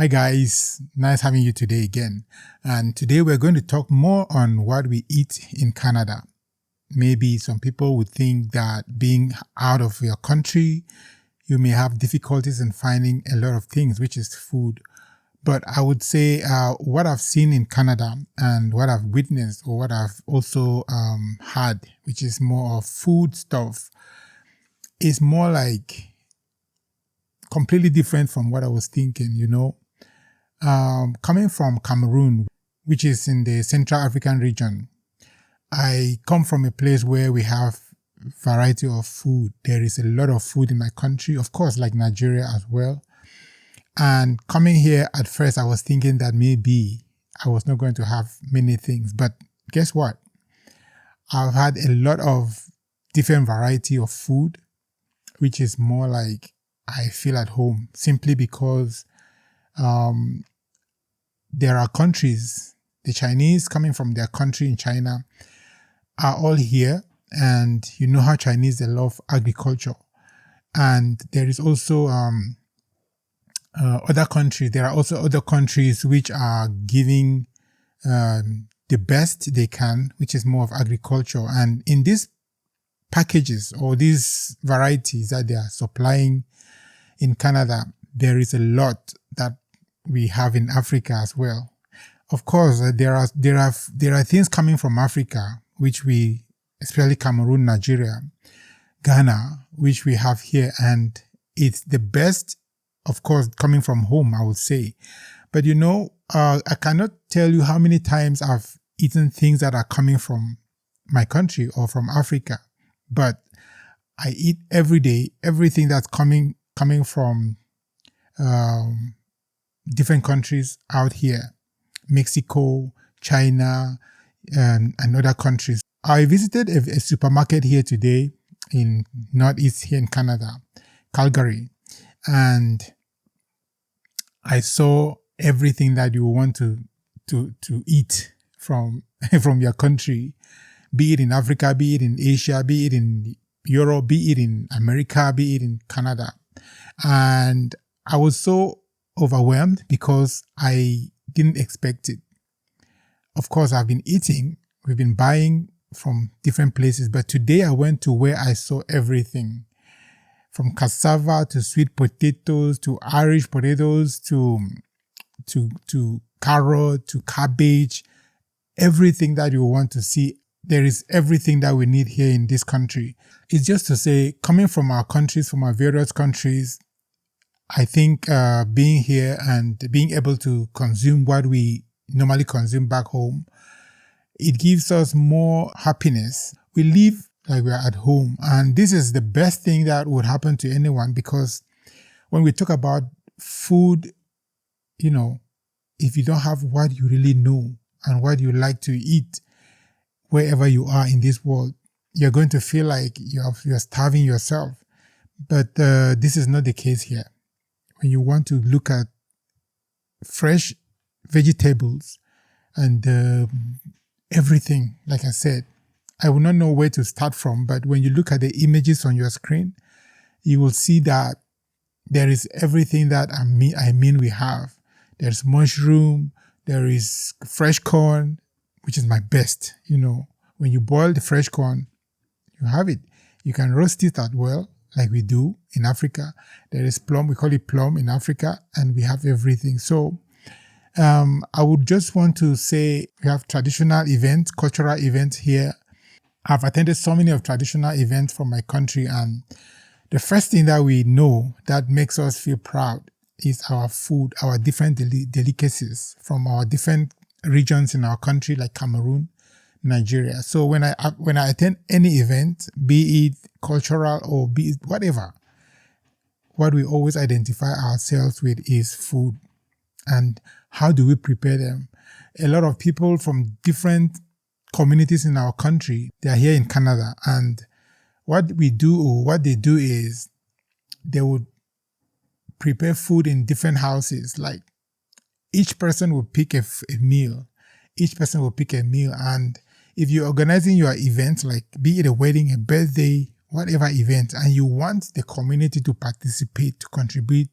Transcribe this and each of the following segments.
Hi guys, nice having you today again. And today we're going to talk more on what we eat in Canada. Maybe some people would think that being out of your country, you may have difficulties in finding a lot of things, which is food. But I would say what I've seen in Canada and what I've witnessed or what I've also had, which is more of food stuff, is more like completely different from what I was thinking, Coming from Cameroon, which is in the Central African region, I come from a place where we have variety of food. There is a lot of food in my country, of course, like Nigeria as well. And coming here at first, I was thinking that maybe I was not going to have many things. But guess what? I've had a lot of different variety of food, which is more like I feel at home, simply because there are countries, the Chinese coming from their country in China are all here. And you know how Chinese, they love agriculture. And there is also other countries. There are also other countries which are giving the best they can, which is more of agriculture. And in these packages or these varieties that they are supplying in Canada, there is a lot that we have in Africa as well. Of course, there are things coming from Africa, which we, especially Cameroon, Nigeria, Ghana, which we have here, and it's the best, of course, coming from home, I would say. But I cannot tell you how many times I've eaten things that are coming from my country or from Africa, but I eat every day everything that's coming from different countries out here, Mexico, China, and other countries. I visited a supermarket here today in Northeast here in Canada, Calgary, and I saw everything that you want to eat from your country, be it in Africa, be it in Asia, be it in Europe, be it in America, be it in Canada. And I was so overwhelmed because I didn't expect it. Of course, we've been buying from different places, but today I went to where I saw everything. From cassava to sweet potatoes to Irish potatoes to carrot to cabbage, everything that you want to see. There is everything that we need here in this country. It's just to say, coming from our countries, from our various countries, I think being here and being able to consume what we normally consume back home, it gives us more happiness. We live like we are at home. And this is the best thing that would happen to anyone, because when we talk about food, if you don't have what you really know and what you like to eat wherever you are in this world, you're going to feel like you're starving yourself. But this is not the case here. When you want to look at fresh vegetables and everything, like I said, I will not know where to start from, but when you look at the images on your screen, you will see that there is everything that I mean we have. There's mushroom, there is fresh corn, which is my best. When you boil the fresh corn, you have it. You can roast it as well, like we do in Africa. There is plum, we call it plum in Africa, and we have everything. So I would just want to say we have traditional events, cultural events here. I've attended so many of traditional events from my country, and the first thing that we know that makes us feel proud is our food, our different delicacies from our different regions in our country, like Cameroon, Nigeria. So when I attend any event, be it cultural or be it whatever, what we always identify ourselves with is food. And how do we prepare them? A lot of people from different communities in our country, they are here in Canada. And what we do, or what they do, is they would prepare food in different houses. Like each person will pick a meal. Each person will pick a meal. And if you're organizing your event, like be it a wedding, a birthday, whatever event, and you want the community to participate, to contribute,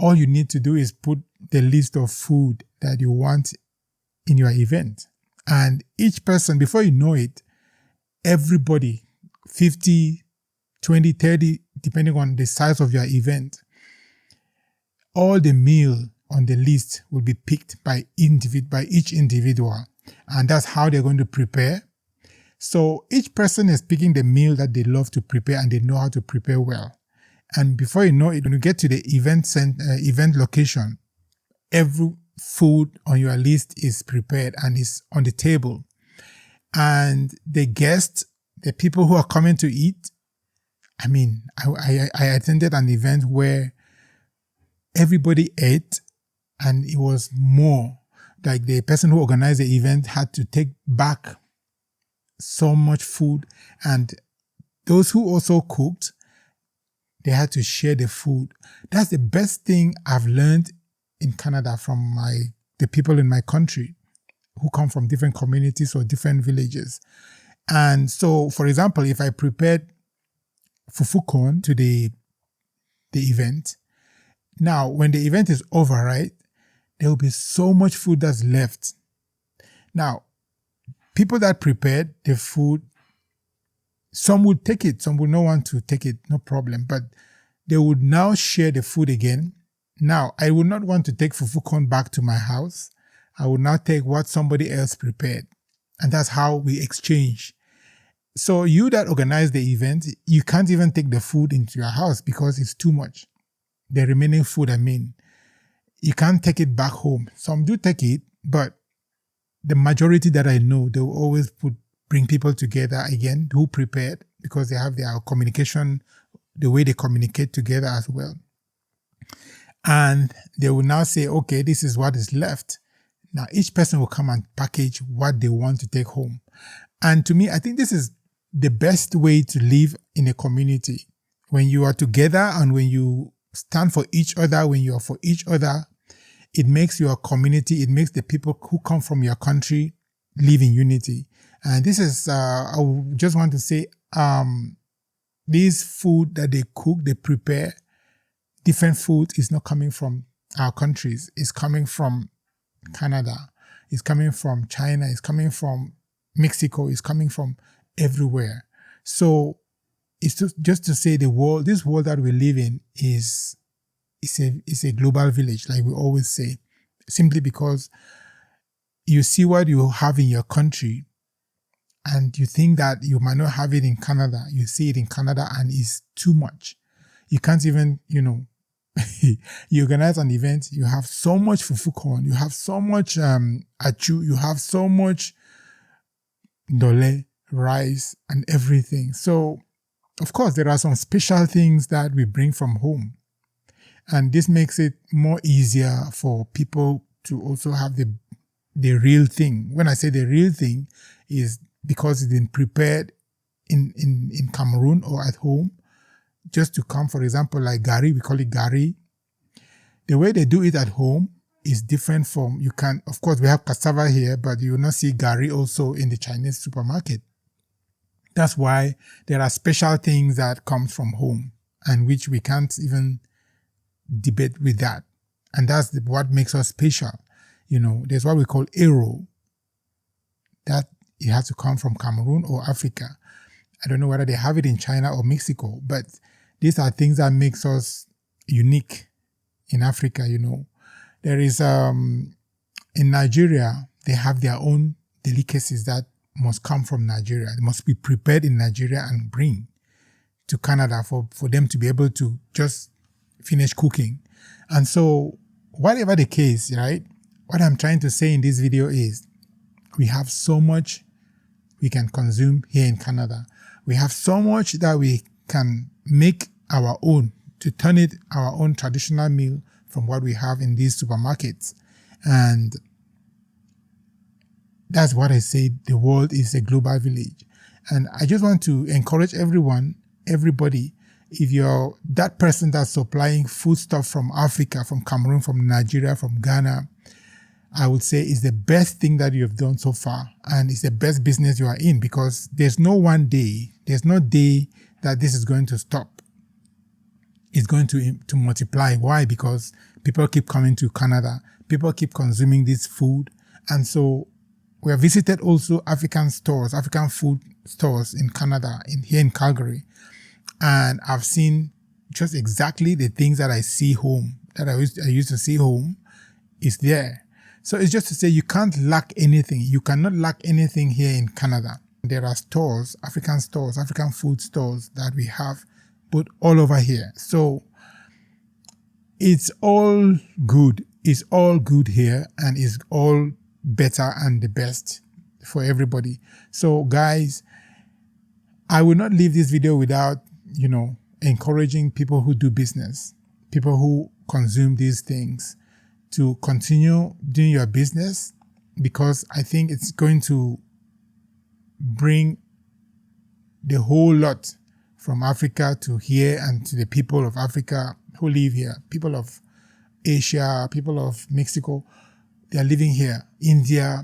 all you need to do is put the list of food that you want in your event. And each person, before you know it, everybody, 50, 20, 30, depending on the size of your event, all the meal on the list will be picked by each individual. And that's how they're going to prepare. So each person is picking the meal that they love to prepare and they know how to prepare well. And before you know it, when you get to the event location, every food on your list is prepared and is on the table. And the guests, the people who are coming to eat, I attended an event where everybody ate and it was more. Like the person who organized the event had to take back so much food, and those who also cooked, they had to share the food. That's the best thing I've learned in Canada from the people in my country who come from different communities or different villages. And so, for example, if I prepared fufu corn to the event, now when the event is over, right, there will be so much food that's left. Now, people that prepared the food, some would take it, some would not want to take it, no problem. But they would now share the food again. Now, I would not want to take fufu corn back to my house. I would now take what somebody else prepared. And that's how we exchange. So you that organize the event, you can't even take the food into your house because it's too much. The remaining food, you can't take it back home. Some do take it, but the majority that I know, they will always bring people together again who prepared, because they have their communication, the way they communicate together as well. And they will now say, okay, this is what is left. Now each person will come and package what they want to take home. And to me, I think this is the best way to live in a community. When you are together and when you stand for each other, when you are for each other, it makes your community, it makes the people who come from your country live in unity. And this is, I just want to say, this food that they cook, they prepare, different food is not coming from our countries. It's coming from Canada. It's coming from China. It's coming from Mexico. It's coming from everywhere. So it's just to say this world that we live in is a global village, like we always say, simply because you see what you have in your country and you think that you might not have it in Canada. You see it in Canada and it's too much. You can't even, you organize an event, you have so much fufu corn, you have so much achu, you have so much dole, rice and everything. So, of course, there are some special things that we bring from home. And this makes it more easier for people to also have the real thing. When I say the real thing, is because it's been prepared in Cameroon or at home, just to come, for example, like gari, we call it gari. The way they do it at home is different from, of course, we have cassava here, but you will not see gari also in the Chinese supermarket. That's why there are special things that come from home and which we can't even debate with that. And that's what makes us special. There's what we call Ero. That it has to come from Cameroon or Africa. I don't know whether they have it in China or Mexico, but these are things that makes us unique in Africa, There is, in Nigeria, they have their own delicacies that must come from Nigeria. They must be prepared in Nigeria and bring to Canada for them to be able to just finish cooking. And so, whatever the case, right, what I'm trying to say in this video is we have so much we can consume here in Canada. We have so much that we can make our own, to turn it our own traditional meal from what we have in these supermarkets. And that's what I say, the world is a global village. And I just want to encourage everybody, if you're that person that's supplying foodstuff from Africa, from Cameroon, from Nigeria, from Ghana, I would say is the best thing that you have done so far. And it's the best business you are in, because there's no day that this is going to stop. It's going to multiply. Why? Because People keep coming to Canada. People keep consuming this food. And so we have visited also African stores, African food stores in Canada, here in Calgary. And I've seen just exactly the things that I see home, that I used to see home, is there. So it's just to say you can't lack anything. You cannot lack anything here in Canada. There are stores, African food stores that we have put all over here. So it's all good. It's all good here, and it's all better and the best for everybody. So guys, I will not leave this video without, encouraging people who do business, people who consume these things, to continue doing your business, because I think it's going to bring the whole lot from Africa to here, and to the people of Africa who live here, people of Asia, people of Mexico, they are living here. India,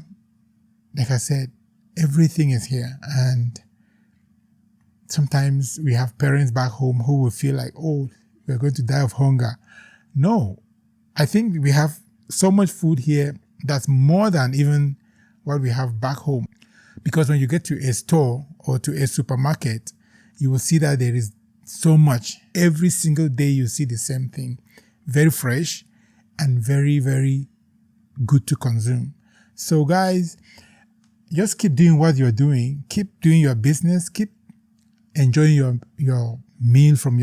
like I said, everything is here. And sometimes we have parents back home who will feel like, oh, we're going to die of hunger. No, I think we have so much food here that's more than even what we have back home. Because when you get to a store or to a supermarket, you will see that there is so much. Every single day you see the same thing. Very fresh and very, very good to consume. So guys, just keep doing what you're doing. Keep doing your business. Keep enjoying your meal from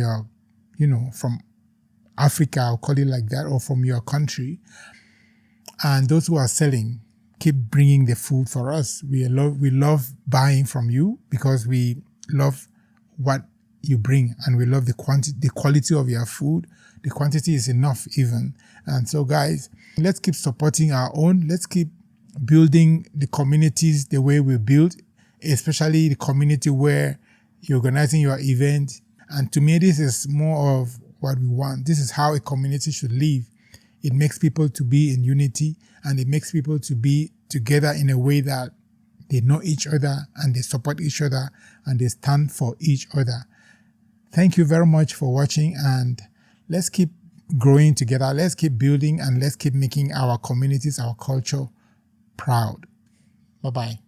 from Africa, I'll call it like that, or from your country. And those who are selling, keep bringing the food for us. We love buying from you because we love what you bring, and we love the quality of your food. The quantity is enough even. And so guys, let's keep supporting our own. Let's keep building the communities the way we build, especially the community where you're organizing your event. And to me, this is more of what we want. This is how a community should live. It makes people to be in unity, and it makes people to be together in a way that they know each other and they support each other and they stand for each other. Thank you very much for watching, and let's keep growing together. Let's keep building, and let's keep making our communities, our culture proud. Bye-bye.